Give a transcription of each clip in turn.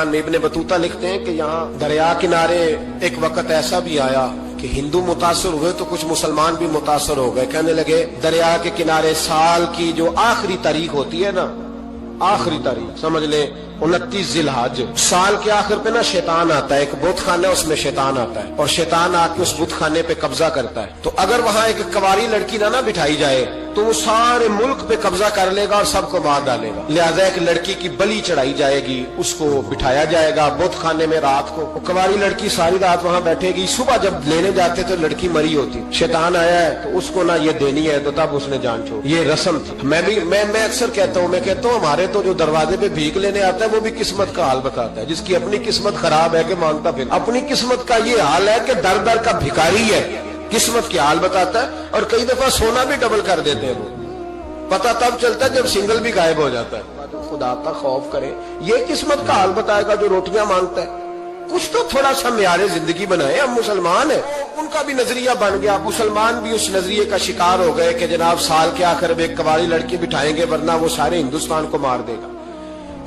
مسلمان میں ابن بطوطہ لکھتے ہیں کہ یہاں دریا کنارے ایک وقت ایسا بھی آیا کہ ہندو متاثر ہوئے تو کچھ مسلمان بھی متاثر ہو گئے. کہنے لگے دریا کے کنارے سال کی جو آخری تاریخ ہوتی ہے نا، آخری تاریخ سمجھ لیں 29 ذی الحج، سال کے آخر پہ نا شیطان آتا ہے، ایک بت خانہ ہے اس میں شیطان آتا ہے اور شیطان آ کے اس بت خانے پہ قبضہ کرتا ہے. تو اگر وہاں ایک کنواری لڑکی نہ بٹھائی جائے تو وہ سارے ملک پہ قبضہ کر لے گا اور سب کو مار ڈالے گا. لہذا ایک لڑکی کی بلی چڑھائی جائے گی، اس کو بٹھایا جائے گا بت خانے میں رات کو. کنواری لڑکی ساری رات وہاں بیٹھے گی، صبح جب لینے جاتے تو لڑکی مری ہوتی. شیطان آیا ہے تو اس کو یہ دینی ہے تو تب اس نے جان چھوڑ. یہ رسم تھی. میں اکثر کہتا ہوں ہمارے تو جو دروازے پہ بھیک لینے آتا ہے وہ بھی قسمت کا حال بتاتا ہے. جس کی اپنی قسمت خراب ہے کہ مانگتا پھر اپنی قسمت کا یہ حال ہے کہ در در کا بھکاری ہے، قسمت کی حال بتاتا ہے. اور کئی دفعہ سونا بھی ڈبل کر دیتے ہیں. وہ پتہ تب چلتا ہے جب سنگل بھی غائب ہو جاتا ہے. خدا کا خوف کرے، یہ قسمت کا حال بتائے گا جو روٹیاں مانگتا ہے. کچھ تو تھوڑا سا معیار زندگی بنائے. ہم مسلمان ہیں، ان کا بھی نظریہ بن گیا. مسلمان بھی اس نظریے کا شکار ہو گئے کہ جناب سال کے آخر میں ایک کنواری لڑکی بٹھائیں گے ورنہ وہ سارے ہندوستان کو مار دے گا.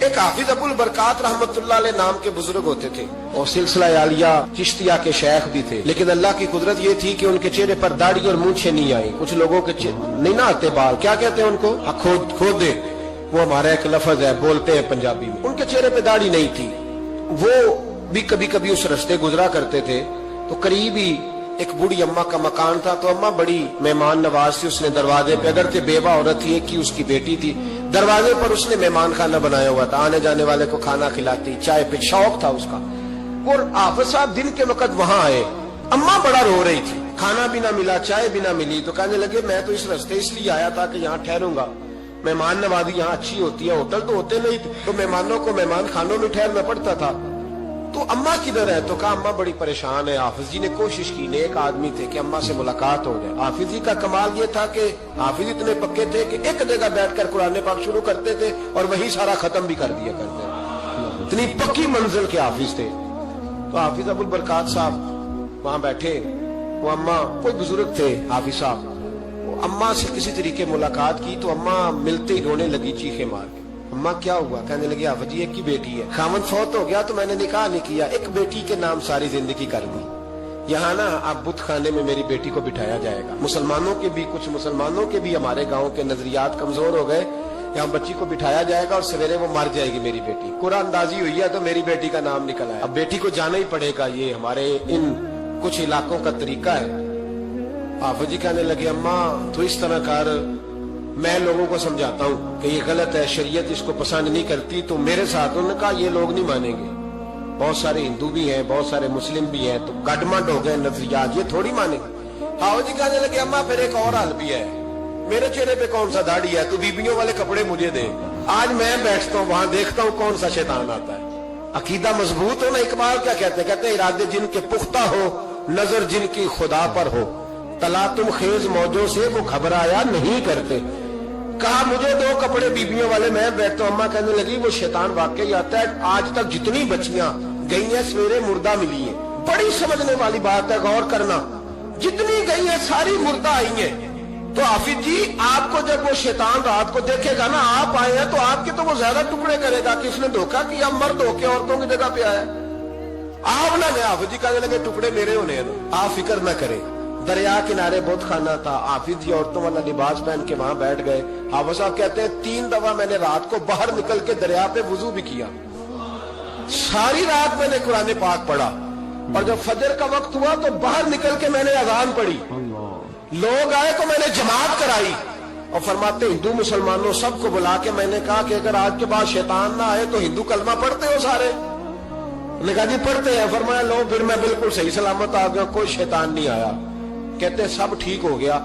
ایک حافظ ابو البرکات رحمت اللہ علیہ نام کے بزرگ ہوتے تھے اور سلسلہ عالیہ چشتیہ کے شیخ بھی تھے. لیکن اللہ کی قدرت یہ تھی کہ ان کے چہرے پر داڑھی اور مونچھیں نہیں آئی. کچھ لوگوں کے نہیں نہ آتے بال، کیا کہتے ہیں ان کو؟ کھود دے، وہ ہمارا ایک لفظ ہے، بولتے ہیں پنجابی میں. ان کے چہرے پہ داڑھی نہیں تھی. وہ بھی کبھی کبھی اس رستے گزرا کرتے تھے تو قریب ہی ایک بوڑھی اماں کا مکان تھا. تو اماں بڑی مہمان نواز تھی. اس نے دروازے پہ، اگر بیوہ عورت تھی ایک کی اس کی بیٹی تھی، دروازے پر اس نے مہمان خانہ بنایا ہوا تھا. آنے جانے والے کو کھانا کھلاتی، چائے پہ شوق تھا اس کا. اور حافظ صاحب دن کے وقت وہاں آئے. اماں بڑا رو رہی تھی، کھانا بھی نہ ملا، چائے بھی نہ ملی. تو کہنے لگے میں تو اس رستے اس لیے آیا تھا کہ یہاں ٹھہروں گا. مہمان نوازی یہاں اچھی ہوتی ہے، ہوٹل تو ہوتے نہیں تھے تو مہمانوں کو مہمان خانوں میں ٹھہرنا پڑتا تھا. تو اماں کدھر ہے؟ تو کہا اماں بڑی پریشان ہے. حافظ جی نے کوشش کی، نیک آدمی تھے، کہ اماں سے ملاقات ہو جائے. حافظ جی کا کمال یہ تھا کہ حافظ اتنے پکے تھے کہ ایک جگہ بیٹھ کر قرآن پاک شروع کرتے تھے اور وہی سارا ختم بھی کر دیا کرتے. اتنی پکی منزل کے حافظ تھے. تو حافظ ابو البرکات صاحب وہاں بیٹھے. وہ اماں کوئی بزرگ تھے حافظ صاحب، وہ اماں سے کسی طریقے ملاقات کی تو اماں ملتے ہی رونے لگی چیخے مار کے. اماں کیا ہوا؟ کہنے لگی حافظ جی ایک کی بیٹی ہے، خاوند فوت ہو گیا تو میں نے نکاح نہیں کیا، ایک بیٹی کے نام ساری زندگی کر دی. یہاں نا اب بت خانے میں میری بیٹی کو بٹھایا جائے گا. مسلمانوں کے بھی کچھ مسلمانوں کے بھی ہمارے گاؤں کے نظریات کمزور ہو گئے. یہاں بچی کو بٹھایا جائے گا اور سویرے وہ مر جائے گی میری بیٹی. قرآن اندازی ہوئی ہے تو میری بیٹی کا نام نکل آیا. اب بیٹی کو جانا ہی پڑے گا. یہ ہمارے ان کچھ علاقوں کا طریقہ ہے. حافظ جی کہنے لگے اماں تو اس طرح کر، میں لوگوں کو سمجھاتا ہوں کہ یہ غلط ہے، شریعت اس کو پسند نہیں کرتی. تو میرے ساتھ انہوں نے کہا یہ لوگ نہیں مانیں گے، بہت سارے ہندو بھی ہیں، بہت سارے مسلم بھی ہیں، تو گڈمنڈ ہو گئے نظریات، یہ تھوڑی مانیں گے. حافظ جی کہنے لگے اماں پھر ایک اور حل بھی ہے، میرے چہرے پہ کون سا داڑھی ہے؟ تو بیبیوں والے کپڑے مجھے دے. آج میں بیٹھتا ہوں وہاں دیکھتا ہوں کون سا شیطان آتا ہے. عقیدہ مضبوط ہو نا. اقبال کیا کہتے ہیں؟ کہتے ہیں ارادے جن کے پختہ ہو، نظر جن کی خدا پر ہو، تلاطم خیز موجوں سے وہ گھبرایا نہیں کرتے. کہا مجھے دو کپڑے بیبیوں والے، میں بیٹھتا ہوں. اماں کہنے لگی وہ شیطان واقعی آتا ہے. آج تک جتنی بچیاں گئی ہیں سویرے مردہ ملی ہیں. بڑی سمجھنے والی بات ہے، غور کرنا. جتنی گئی ہیں ساری مردہ آئی ہیں. تو حافظ جی آپ کو جب وہ شیطان رات کو دیکھے گا نا آپ آئے ہیں تو آپ کے تو وہ زیادہ ٹکڑے کرے گا کہ اس نے دھوکہ کیا، مرد ہو کے عورتوں کی جگہ پہ آیا. آپ نہ گئے. حافظ جی کہنے لگے ٹکڑے میرے ہونے ہیں، آپ فکر نہ کریں. دریا کنارے بہت خانہ تھا. حافظ جی عورتوں والا لباس پہن کے وہاں بیٹھ گئے. حافظ صاحب کہتے ہیں 3 دفعہ میں نے رات کو باہر نکل کے دریا پہ وضو بھی کیا. ساری رات میں نے قرآن پاک پڑھا اور جب فجر کا وقت ہوا تو باہر نکل کے میں نے اذان پڑھی. لوگ آئے تو میں نے جماعت کرائی. اور فرماتے ہندو مسلمانوں سب کو بلا کے میں نے کہا کہ اگر آج کے بعد شیطان نہ آئے تو ہندو کلمہ پڑھتے ہو سارے؟ نے کہا جی پڑھتے ہیں. فرمایا لو پھر میں بالکل صحیح سلامت آ گیا، کوئی شیطان نہیں آیا. کہتے ہیں سب ٹھیک ہو گیا.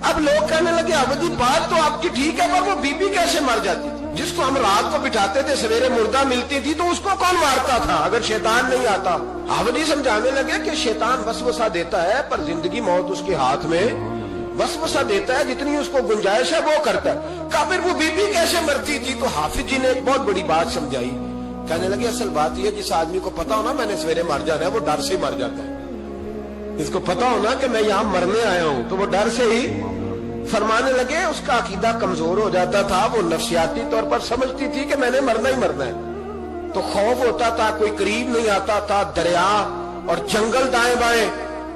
اب لوگ کہنے لگے حافظ جی بات تو آپ کی ٹھیک ہے پر وہ بی بی کیسے مر جاتی تھی؟ جس کو ہم رات کو بٹھاتے تھے سویرے مردہ ملتی تھی تو اس کو کون مارتا تھا اگر شیطان نہیں آتا؟ حافظ جی سمجھانے لگے کہ شیطان وسوسہ دیتا ہے پر زندگی موت اس کے ہاتھ میں. وسوسہ دیتا ہے، جتنی اس کو گنجائش ہے وہ کرتا ہے. کہا پھر وہ بی بی کیسے مرتی تھی؟ تو حافظ جی نے ایک بہت بڑی بات سمجھائی. کہنے لگے اصل بات یہ جس آدمی کو پتا ہو نا میں نے سویرے مر جانا ہے وہ ڈر سے مر جاتا ہے. اس کو پتا ہو نا کہ میں یہاں مرنے آیا ہوں تو وہ ڈر سے ہی. فرمانے لگے اس کا عقیدہ کمزور ہو جاتا تھا، وہ نفسیاتی طور پر سمجھتی تھی کہ میں نے مرنا ہی مرنا ہے. تو خوف ہوتا تھا, کوئی قریب نہیں آتا تھا, دریا اور جنگل دائیں بائیں,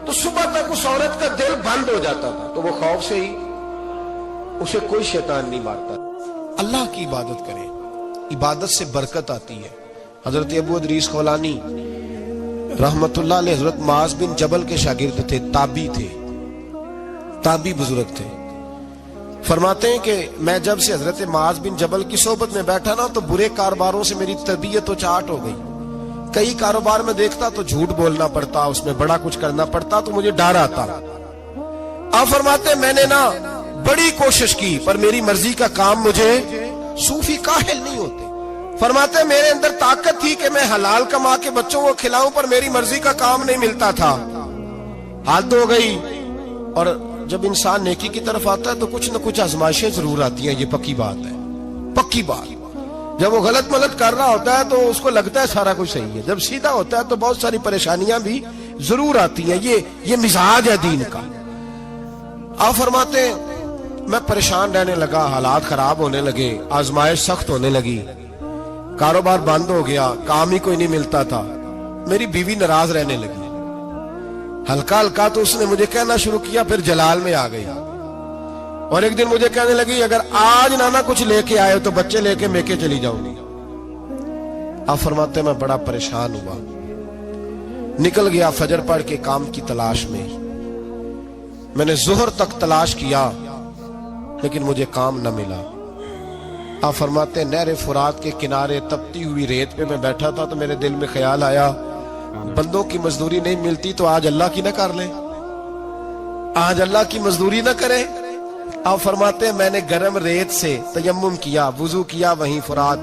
تو صبح تک اس عورت کا دل بند ہو جاتا تھا. تو وہ خوف سے ہی اسے کوئی شیطان نہیں مارتا. اللہ کی عبادت کریں, عبادت سے برکت آتی ہے. حضرت ابو ادریس خولانی رحمت اللہ علیہ حضرت معاذ بن جبل کے شاگرد تھے, تابعی تھے, تابعی بزرگ تھے. فرماتے ہیں کہ میں جب سے حضرت معاذ بن جبل کی صحبت میں بیٹھا نا, تو برے کاروباروں سے میری طبیعت و چاٹ ہو گئی. کئی کاروبار میں دیکھتا تو جھوٹ بولنا پڑتا, اس میں بڑا کچھ کرنا پڑتا, تو مجھے ڈر آتا. آپ فرماتے ہیں میں نے نا بڑی کوشش کی, پر میری مرضی کا کام مجھے, صوفی کاہل نہیں ہوتے. فرماتے ہیں میرے اندر طاقت تھی کہ میں حلال کما کے بچوں کو کھلاؤں, پر میری مرضی کا کام نہیں ملتا تھا. حد ہو گئی. اور جب انسان نیکی کی طرف آتا ہے تو کچھ نہ کچھ آزمائشیں ضرور آتی ہیں, یہ پکی بات ہے, پکی بات. جب وہ غلط ملت کر رہا ہوتا ہے تو اس کو لگتا ہے سارا کچھ صحیح ہے, جب سیدھا ہوتا ہے تو بہت ساری پریشانیاں بھی ضرور آتی ہیں. یہ مزاج ہے دین کا. آپ فرماتے ہیں میں پریشان رہنے لگا, حالات خراب ہونے لگے, آزمائش سخت ہونے لگی, کاروبار بند ہو گیا, کام ہی کوئی نہیں ملتا تھا. میری بیوی ناراض رہنے لگی, ہلکا ہلکا تو اس نے مجھے کہنا شروع کیا, پھر جلال میں آ گئی. اور ایک دن مجھے کہنے لگی اگر آج نانا کچھ لے کے آئے تو بچے لے کے میکے چلی جاؤں گی. آپ فرماتے ہیں میں بڑا پریشان ہوا, نکل گیا فجر پڑھ کے کام کی تلاش میں. میں نے ظہر تک تلاش کیا لیکن مجھے کام نہ ملا. آپ فرماتے ہیں نہر فرات کے کنارے تپتی ہوئی ریت پہ میں بیٹھا تھا, تو میرے دل میں خیال آیا بندوں کی مزدوری نہیں ملتی تو آج اللہ کی نہ کر لیں, آج اللہ کی مزدوری نہ کریں. آپ فرماتے ہیں میں نے گرم ریت سے تیمم کیا, وضو کیا وہیں فرات,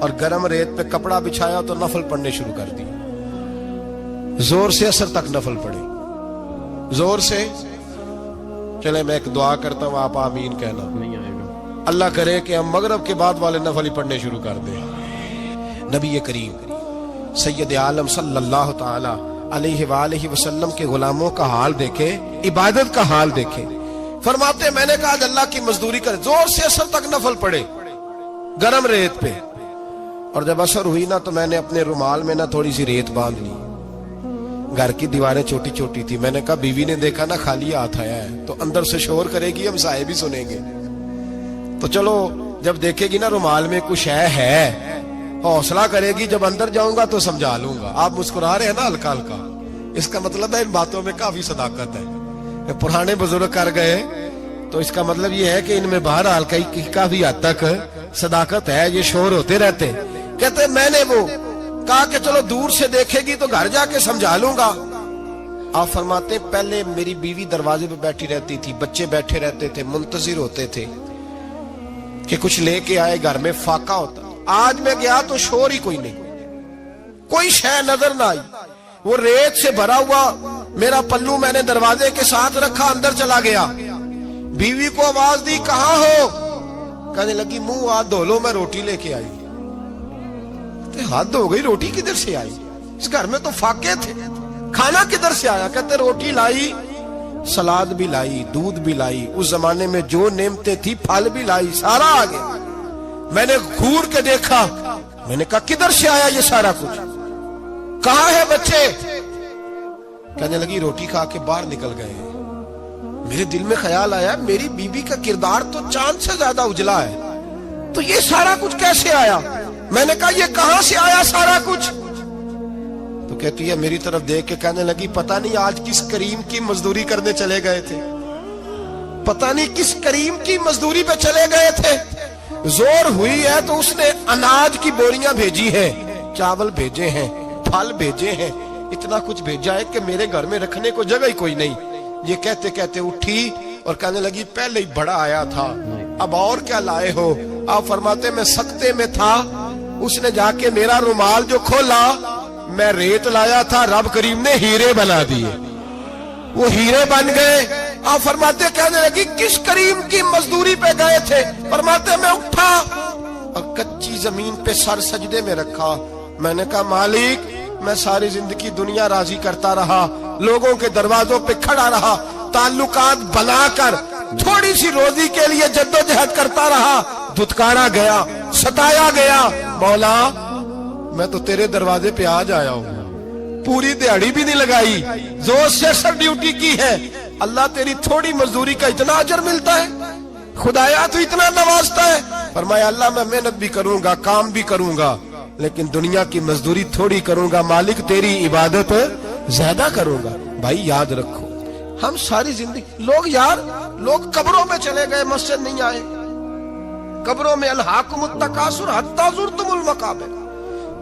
اور گرم ریت پہ کپڑا بچھایا تو نفل پڑھنے شروع کر دی. زور سے اثر تک نفل پڑھے, زور سے. چلے میں ایک دعا کرتا ہوں, آپ آمین کہنا. اللہ کرے کہ ہم مغرب کے بعد والے نفل ہی پڑھنے شروع کر دیں. نبی کریم سید عالم صلی اللہ تعالی علیہ وآلہ وسلم کے غلاموں کا حال دیکھے, عبادت کا حال دیکھے. فرماتے میں نے کہا آج اللہ کی مزدوری کرے, زور سے اثر تک نفل پڑے گرم ریت پہ. اور جب اثر ہوئی نا تو میں نے اپنے رومال میں نا تھوڑی سی ریت باندھ لی. گھر کی دیواریں چھوٹی چھوٹی تھی. میں نے کہا بیوی نے دیکھا نا خالی ہاتھ آیا ہے تو اندر سے شور کرے گی, ہم سائے بھی سنیں گے, تو چلو جب دیکھے گی نا رومال میں کچھ ہے حوصلہ کرے گی, جب اندر جاؤں گا تو سمجھا لوں گا. آپ مسکرا رہے ہیں نا ہلکا ہلکا, اس کا مطلب ہے ان باتوں میں کافی صداقت ہے. پرانے بزرگ کر گئے تو اس کا مطلب یہ ہے کہ ان میں بہرحال کافی حد تک صداقت ہے. یہ شور ہوتے رہتے. کہتے میں نے وہ کہا کہ چلو دور سے دیکھے گی تو گھر جا کے سمجھا لوں گا. آپ فرماتے پہلے میری بیوی دروازے پہ بیٹھی رہتی تھی, بچے بیٹھے رہتے تھے, منتظر ہوتے تھے کہ کچھ لے کے آئے, گھر میں فاقہ ہوتا. آج میں گیا تو شور ہی کوئی نہیں, کوئی شے نظر نہ آئی. وہ ریت سے بھرا ہوا میرا پلو میں نے دروازے کے ساتھ رکھا, اندر چلا گیا. بیوی کو آواز دی کہاں ہو, کہنے لگی منہ ہاتھ دھو لو, میں روٹی لے کے آئی. ہاتھ دھو گئی, روٹی کدھر سے آئی؟ اس گھر میں تو فاقے تھے, کھانا کدھر سے آیا؟ کہتے روٹی لائی, سلاد بھی لائی, دودھ بھی لائی, اس زمانے میں جو نعمتیں تھی پھل بھی لائی, سارا آ گیا. میں نے گھور کے دیکھا, میں نے کہا کدھر سے آیا یہ سارا کچھ, کہاں ہے بچے؟ کہنے لگی روٹی کھا کے باہر نکل گئے. میرے دل میں خیال آیا میری بیوی کا کردار تو چاند سے زیادہ اجلا ہے, تو یہ سارا کچھ کیسے آیا؟ میں نے کہا یہ کہاں سے آیا سارا کچھ؟ تو کہتی ہے میری طرف دیکھ کے کہنے لگی پتہ نہیں آج کس کریم کی مزدوری کرنے چلے گئے تھے, پتہ نہیں کس کریم کی مزدوری پہ چلے گئے تھے. زور ہوئی ہے تو اس نے اناج کی بوریاں بھیجی ہیں, چاول بھیجے ہیں, پھل بھیجے ہیں, اتنا کچھ بھیجا ہے کہ میرے گھر میں رکھنے کو جگہ ہی کوئی نہیں. یہ کہتے کہتے اٹھی اور کہنے لگی پہلے ہی بڑا آیا تھا, اب اور کیا لائے ہو؟ آپ فرماتے میں سکتے میں تھا, اس نے جا کے میرا رومال جو کھولا, میں ریت لایا تھا, رب کریم نے ہیرے بنا دیے, وہ ہیرے بن گئے. آپ فرماتے کہنے لگی کس کریم کی مزدوری پہ گئے تھے؟ فرماتے میں اٹھا اور کچی زمین پہ سر سجدے میں رکھا. میں نے کہا مالک میں ساری زندگی دنیا راضی کرتا رہا, لوگوں کے دروازوں پہ کھڑا رہا, تعلقات بنا کر تھوڑی سی روزی کے لیے جدوجہد کرتا رہا, دھتکارا گیا, ستایا گیا. مولا میں تو تیرے دروازے پہ آج آیا ہوں, پوری دیہڑی بھی نہیں لگائی, زور سے سر ڈیوٹی کی ہے, اللہ تیری تھوڑی مزدوری کا اتنا اجر ملتا ہے, خدایا تو اتنا نوازتا ہے. فرمایا اللہ میں محنت بھی کروں گا, کام بھی کروں گا, لیکن دنیا کی مزدوری تھوڑی کروں گا, مالک تیری عبادت زیادہ کروں گا. بھائی یاد رکھو, ہم ساری زندگی لوگ قبروں میں چلے گئے, مسجد نہیں آئے, قبروں میں الہاکم التکاثر حتی زرتم المقابر,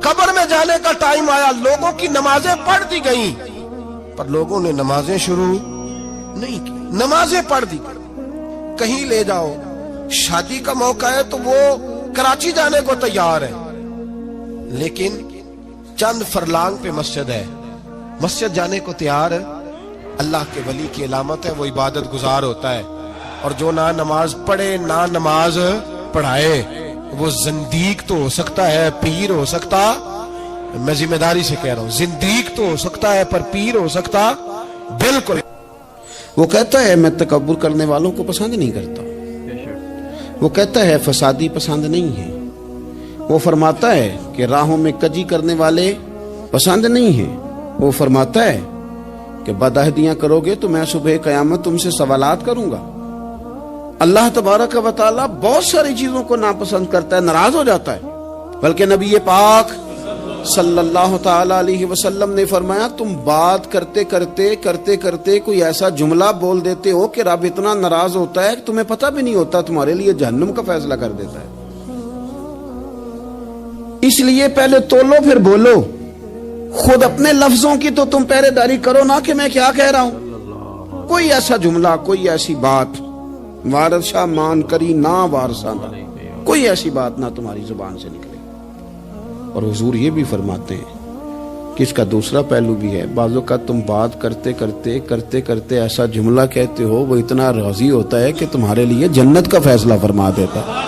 قبر میں جانے کا ٹائم آیا, لوگوں کی نمازیں پڑھ دی گئیں, پر لوگوں نے نمازیں شروع نہیں کی, نمازیں پڑھ دی. کہیں لے جاؤ, شادی کا موقع ہے تو وہ کراچی جانے کو تیار ہے, لیکن چند فرلانگ پہ مسجد ہے, مسجد جانے کو تیار ہے. اللہ کے ولی کی علامت ہے, وہ عبادت گزار ہوتا ہے. اور جو نہ نماز پڑھے نہ نماز پڑھائے وہ زندیق تو ہو سکتا ہے, پیر ہو سکتا, میں ذمہ داری سے کہہ رہا ہوں, زندیق تو ہو سکتا ہے پر پیر ہو سکتا بالکل. وہ کہتا ہے میں تکبر کرنے والوں کو پسند نہیں کرتا, وہ کہتا ہے فسادی پسند نہیں ہے, وہ فرماتا ہے کہ راہوں میں کجی کرنے والے پسند نہیں ہیں, وہ فرماتا ہے کہ بدعہدیاں کرو گے تو میں صبح قیامت تم سے سوالات کروں گا. اللہ تبارک و تعالیٰ بہت ساری چیزوں کو ناپسند کرتا ہے, ناراض ہو جاتا ہے. بلکہ نبی پاک صلی اللہ تعالی علیہ وسلم نے فرمایا تم بات کرتے کرتے کوئی ایسا جملہ بول دیتے ہو کہ رب اتنا ناراض ہوتا ہے کہ تمہیں پتہ بھی نہیں ہوتا, تمہارے لیے جہنم کا فیصلہ کر دیتا ہے. اس لیے پہلے تولو پھر بولو, خود اپنے لفظوں کی تو تم پہرے داری کرو نا کہ میں کیا کہہ رہا ہوں. کوئی ایسا جملہ, کوئی ایسی بات وارث شاہ مان کری نہ وارثاں دا, کوئی ایسی بات نہ تمہاری زبان سے نکلے. اور حضور یہ بھی فرماتے ہیں کہ اس کا دوسرا پہلو بھی ہے, بعض اوقات تم بات کرتے ایسا جملہ کہتے ہو وہ اتنا راضی ہوتا ہے کہ تمہارے لیے جنت کا فیصلہ فرما دیتا ہے.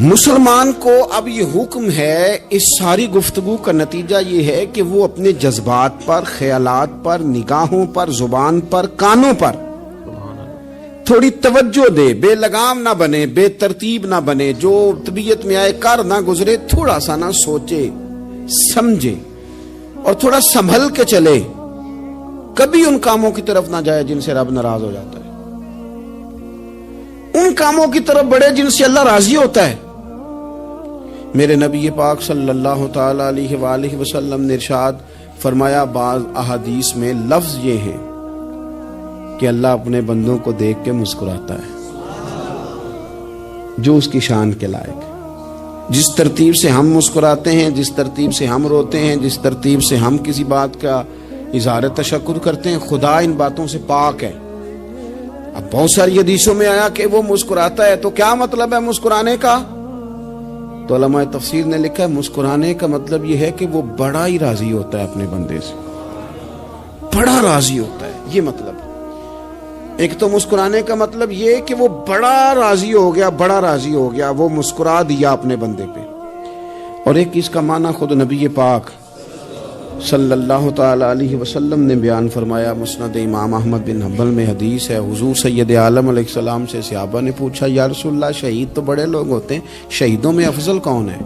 مسلمان کو اب یہ حکم ہے, اس ساری گفتگو کا نتیجہ یہ ہے کہ وہ اپنے جذبات پر, خیالات پر, نگاہوں پر, زبان پر, کانوں پر تھوڑی توجہ دے, بے لگام نہ بنے, بے ترتیب نہ بنے, جو طبیعت میں آئے کر نہ گزرے, تھوڑا سا نہ سوچے سمجھے اور تھوڑا سنبھل کے چلے. کبھی ان کاموں کی طرف نہ جائے جن سے رب ناراض ہو جاتا ہے, ان کاموں کی طرف بڑھے جن سے اللہ راضی ہوتا ہے. میرے نبی پاک صلی اللہ تعالی علیہ وآلہ وسلم نے ارشاد فرمایا, بعض احادیث میں لفظ یہ ہیں کہ اللہ اپنے بندوں کو دیکھ کے مسکراتا ہے جو اس کی شان کے لائق ہے. جس ترتیب سے ہم مسکراتے ہیں, جس ترتیب سے ہم روتے ہیں, جس ترتیب سے ہم کسی بات کا اظہار تشکر کرتے ہیں, خدا ان باتوں سے پاک ہے. اب بہت ساری حدیثوں میں آیا کہ وہ مسکراتا ہے, تو کیا مطلب ہے مسکرانے کا؟ تو علماء تفسیر نے لکھا ہے مسکرانے کا مطلب یہ ہے کہ وہ بڑا ہی راضی ہوتا ہے اپنے بندے سے, بڑا راضی ہوتا ہے, یہ مطلب. ایک تو مسکرانے کا مطلب یہ کہ وہ بڑا راضی ہو گیا, وہ مسکرا دیا اپنے بندے پہ. اور ایک اس کا معنی خود نبی پاک صلی اللہ تعالی علیہ وسلم نے بیان فرمایا. مسند امام احمد بن حنبل میں حدیث ہے, حضور سید عالم علیہ السلام سے صحابہ نے پوچھا یا رسول اللہ شہید تو بڑے لوگ ہوتے ہیں, شہیدوں میں افضل کون ہے؟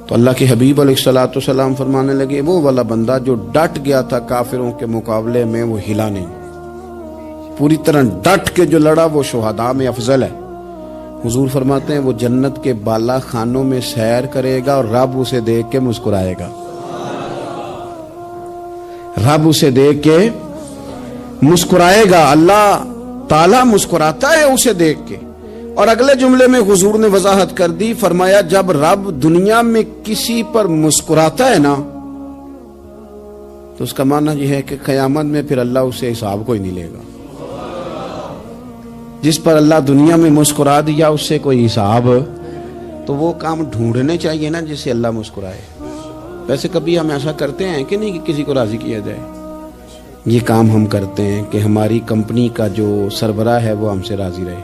تو اللہ کے حبیب علیہ السلام فرمانے لگے وہ والا بندہ جو ڈٹ گیا تھا کافروں کے مقابلے میں, وہ ہلا نہیں, پوری طرح ڈٹ کے جو لڑا وہ شہداء میں افضل ہے. حضور فرماتے ہیں وہ جنت کے بالا خانوں میں سیر کرے گا اور رب اسے دیکھ کے مسکرائے گا, رب اسے دیکھ کے مسکرائے گا, اللہ تعالیٰ مسکراتا ہے اسے دیکھ کے. اور اگلے جملے میں حضور نے وضاحت کر دی, فرمایا جب رب دنیا میں کسی پر مسکراتا ہے نا تو اس کا معنی یہ ہے کہ قیامت میں پھر اللہ اسے حساب کوئی نہیں لے گا. جس پر اللہ دنیا میں مسکرا دیا اس سے کوئی حساب, تو وہ کام ڈھونڈنے چاہیے نا جس سے اللہ مسکرائے. ویسے کبھی ہم ایسا کرتے ہیں کہ نہیں کہ کسی کو راضی کیا جائے؟ یہ کام ہم کرتے ہیں کہ ہماری کمپنی کا جو سربراہ ہے وہ ہم سے راضی رہے,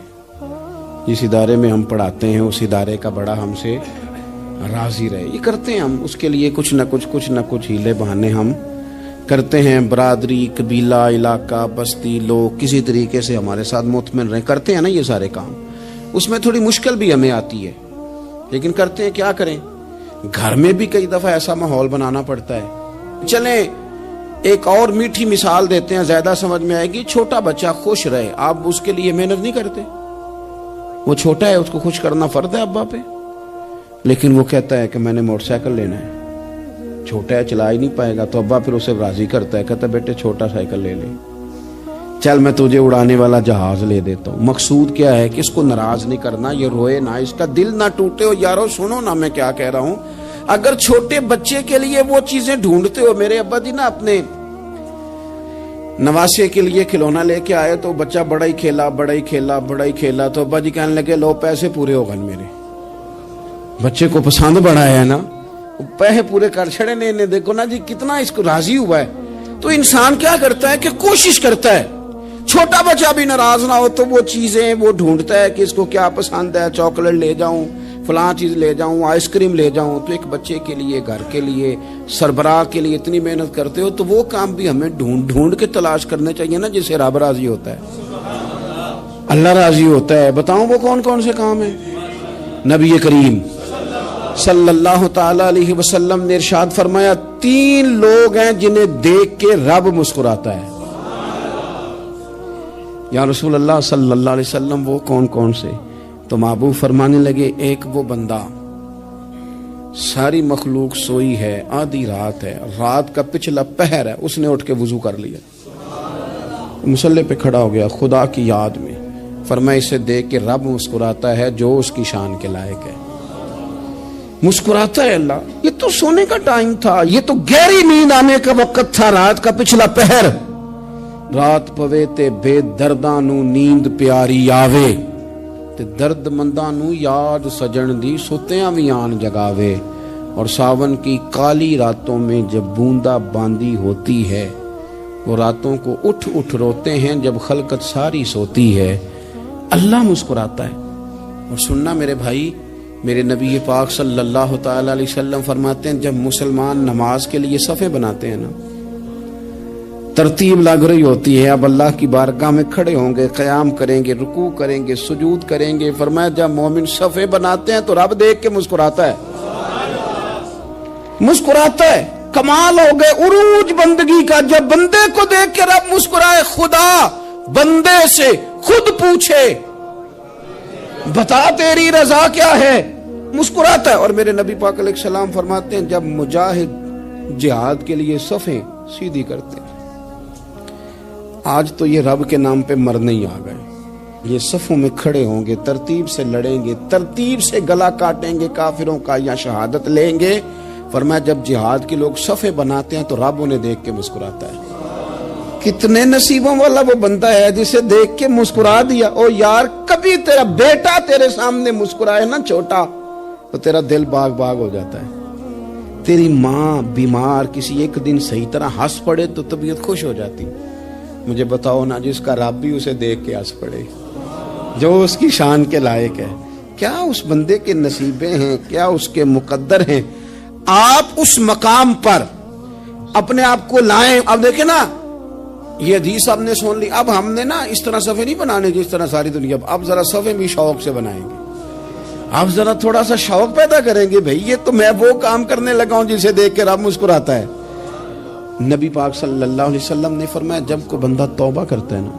جس ادارے میں ہم پڑھاتے ہیں اس ادارے کا بڑا ہم سے راضی رہے. یہ کرتے ہیں ہم, اس کے لیے کچھ نہ کچھ ہیلے بہانے ہم کرتے ہیں. برادری, قبیلہ, علاقہ, بستی, لوگ کسی طریقے سے ہمارے ساتھ مطمئن رہیں, کرتے ہیں نا یہ سارے کام. اس میں تھوڑی مشکل بھی ہمیں آتی ہے لیکن کرتے ہیں, کیا کریں. گھر میں بھی کئی دفعہ ایسا ماحول بنانا پڑتا ہے. چلیں ایک اور میٹھی مثال دیتے ہیں, زیادہ سمجھ میں آئے گی. چھوٹا بچہ خوش رہے, آپ اس کے لیے محنت نہیں کرتے؟ وہ چھوٹا ہے, اس کو خوش کرنا فرض ہے ابا پہ, لیکن وہ کہتا ہے کہ میں نے موٹر سائیکل لینا ہے. چھوٹا ہے, چلا ہی نہیں پائے گا, تو ابا پھر اسے راضی کرتا ہے, کہتا ہے بیٹے چھوٹا سائیکل لے لے, چل میں تجھے اڑانے والا جہاز لے دیتا ہوں. مقصود کیا ہے کہ اس کو ناراض نہیں کرنا, یہ روئے نہ, اس کا دل نہ ٹوٹے. ہو یارو سنو نا میں کیا کہہ رہا ہوں. اگر چھوٹے بچے کے لیے وہ چیزیں ڈھونڈتے ہو, میرے ابا جی نا اپنے نواسے کے لیے کھلونا لے کے آئے, تو بچہ بڑا ہی کھیلا, تو ابا جی کہنے لگے لو پیسے پورے ہو گئے. میرے بچے کو پسند بڑا ہے نا, پیسے پورے کر چھڑے نے, دیکھو نا جی کتنا اس کو راضی ہوا ہے. تو انسان کیا کرتا ہے کہ کوشش کرتا ہے, چھوٹا بچہ بھی ناراض نہ ہو, تو وہ چیزیں وہ ڈھونڈتا ہے کہ اس کو کیا پسند ہے, چاکلیٹ لے جاؤں, فلاں چیز لے جاؤں, آئس کریم لے جاؤں. تو ایک بچے کے لیے, گھر کے لیے, سربراہ کے لیے اتنی محنت کرتے ہو, تو وہ کام بھی ہمیں ڈھونڈ کے تلاش کرنے چاہیے نا, جس سے رب راضی ہوتا ہے, اللہ راضی ہوتا ہے. بتاؤں وہ کون کون سے کام ہیں؟ نبی کریم صلی اللہ تعالی علیہ وسلم نے ارشاد فرمایا 3 لوگ ہیں جنہیں دیکھ کے رب مسکراتا ہے. یا رسول اللہ صلی اللہ علیہ وسلم وہ کون کون سے؟ تو محبوب فرمانے لگے, ایک وہ بندہ ساری مخلوق سوئی ہے, آدھی رات ہے, رات کا پچھلا پہر ہے, اس نے اٹھ کے وضو کر لیا, مصلی پہ کھڑا ہو گیا خدا کی یاد میں. فرمایا اسے دیکھ کے رب مسکراتا ہے جو اس کی شان کے لائق ہے. مسکراتا ہے اللہ. یہ تو سونے کا ٹائم تھا, یہ تو گہری نیند آنے کا وقت تھا, رات کا پچھلا پہر. رات پوے تے بے درداں نو نیند پیاری آوے, تے درد منداں نو یاد سجن دی ستیاں وی آن جگاوے. اور ساون کی کالی راتوں میں جب بوندا باندی ہوتی ہے, وہ راتوں کو اٹھ اٹھ روتے ہیں جب خلقت ساری سوتی ہے. اللہ مسکراتا ہے. اور سننا میرے بھائی, میرے نبی پاک صلی اللہ تعالی علیہ وسلم فرماتے ہیں جب مسلمان نماز کے لیے صفیں بناتے ہیں نا, ترتیب لگ رہی ہوتی ہے, اب اللہ کی بارگاہ میں کھڑے ہوں گے, قیام کریں گے, رکوع کریں گے, سجود کریں گے. فرمایا جب مومن صفیں بناتے ہیں تو رب دیکھ کے مسکراتا ہے, مسکراتا ہے. کمال ہو گئے عروج بندگی کا, جب بندے کو دیکھ کے رب مسکرائے. خدا بندے سے خود پوچھے بتا تیری رضا کیا ہے, مسکراتا ہے. اور میرے نبی پاک علیہ السلام فرماتے ہیں جب مجاہد جہاد کے لیے صفیں سیدھی کرتے ہیں. آج تو یہ رب کے نام پہ مرنے ہی آ گئے, یہ صفوں میں کھڑے ہوں گے, ترتیب سے لڑیں گے, ترتیب سے گلا کاٹیں گے کافروں کا یا شہادت لیں گے. فرمایا جب جہاد کے لوگ صفیں بناتے ہیں تو رب انہیں دیکھ کے مسکراتا ہے. کتنے نصیبوں والا وہ بندہ ہے جسے دیکھ کے مسکرا دیا. او یار کبھی تیرا بیٹا تیرے سامنے مسکرائے نا چھوٹا, تو تیرا دل باغ باغ ہو جاتا ہے. تیری ماں بیمار کسی ایک دن صحیح طرح ہنس پڑے تو طبیعت خوش ہو جاتی. مجھے بتاؤ نا جس کا رب بھی اسے دیکھ کے ہنس پڑے, جو اس کی شان کے لائق ہے, کیا اس بندے کے نصیبے ہیں, کیا اس کے مقدر ہیں. آپ اس مقام پر اپنے آپ کو لائیں. اب دیکھیں نا یہ حدیث آپ نے سن لی, اب ہم نے نا اس طرح صفحے نہیں بنانے جس طرح ساری دنیا, اب ذرا صفحے بھی شوق سے بنائیں گے. آپ ذرا تھوڑا سا شوق پیدا کریں گے, بھئی یہ تو میں وہ کام کرنے لگا ہوں جسے دیکھ کے رب مسکراتا ہے. نبی پاک صلی اللہ علیہ وسلم نے فرمایا جب کوئی بندہ توبہ کرتا ہے نا,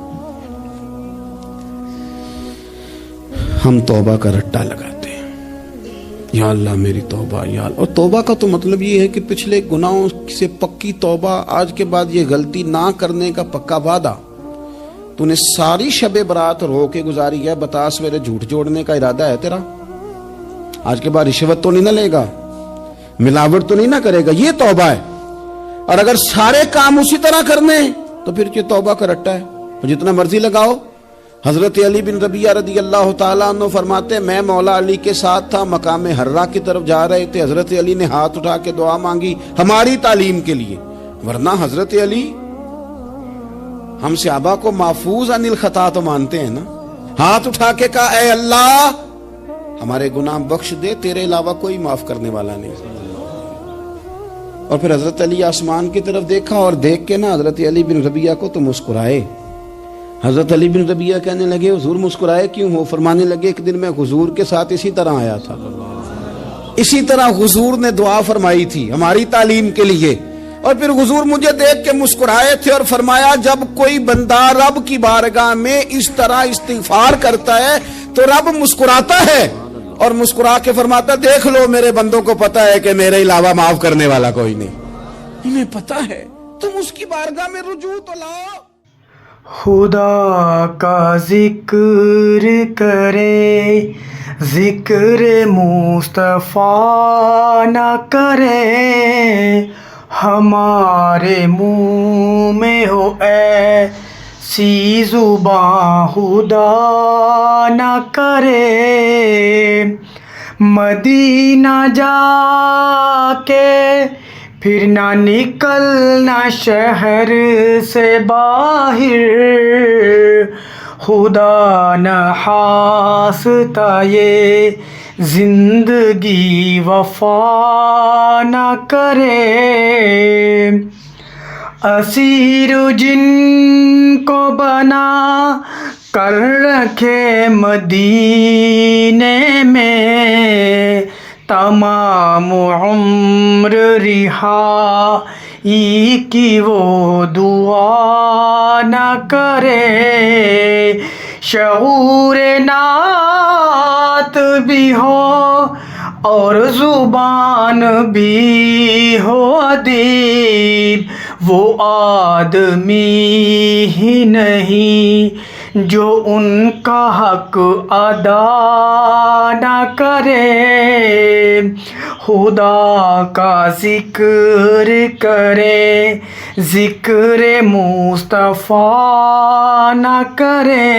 ہم توبہ کا رٹا لگاتے ہیں, یا اللہ میری توبہ, یا اللہ. اور توبہ کا تو مطلب یہ ہے کہ پچھلے گناہوں سے پکی توبہ, آج کے بعد یہ غلطی نہ کرنے کا پکا وعدہ. تو نے ساری شب برات رو کے گزاری ہے, بتا سویرے جھوٹ جوڑنے کا ارادہ ہے تیرا, آج کے بعد رشوت تو نہیں نہ لے گا, ملاوٹ تو نہیں نہ کرے گا, یہ توبہ ہے. اور اگر سارے کام اسی طرح کرنے تو پھر یہ توبہ کا رٹا ہے, جتنا مرضی لگاؤ. حضرت علی بن ربیعہ رضی اللہ تعالیٰ عنہ فرماتے ہیں میں مولا علی کے ساتھ تھا, مقام حرہ کی طرف جا رہے تھے, حضرت علی نے ہاتھ اٹھا کے دعا مانگی ہماری تعلیم کے لیے, ورنہ حضرت علی ہم صحابہ کو محفوظ عن الخطا تو مانتے ہیں نا. ہاتھ اٹھا کے کہا اے اللہ ہمارے گناہ بخش دے, تیرے علاوہ کوئی معاف کرنے والا نہیں. اور پھر حضرت علی آسمان کی طرف دیکھا, اور دیکھ کے نا حضرت علی بن ربیعہ کو تو مسکرائے. حضرت علی بن ربیعہ کہنے لگے حضور مسکرائے کیوں ہو؟ فرمانے لگے ایک دن میں حضور کے ساتھ اسی طرح آیا تھا, اسی طرح حضور نے دعا فرمائی تھی ہماری تعلیم کے لیے، اور پھر حضور مجھے دیکھ کے مسکرائے تھے اور فرمایا جب کوئی بندہ رب کی بارگاہ میں اس طرح استغفار کرتا ہے تو رب مسکراتا ہے اور مسکرا کے فرماتا دیکھ لو میرے بندوں کو پتا ہے کہ میرے علاوہ معاف کرنے والا کوئی نہیں، انہیں پتا ہے، تم اس کی بارگاہ میں رجوع تو لاؤ۔ خدا کا ذکر کرے ذکر مصطفیٰ نہ کرے، ہمارے منہ میں ہو ایسی زباں خدا نہ کرے، مدینہ جا کے پھر نہ نکلنا شہر سے باہر، خدا نہ ہاستا یہ زندگی وفا نہ کرے، اسیر جن کو بنا کر رکھے مدینے میں، تمام عمر رہائی کی وہ دعا نہ کرے، شعور نعت بھی ہو اور زبان بھی ہو ادیب، وہ آدمی ہی نہیں جو ان کا حق ادا نہ کرے، خدا کا ذکر کرے ذکر مصطفیٰ نہ کرے۔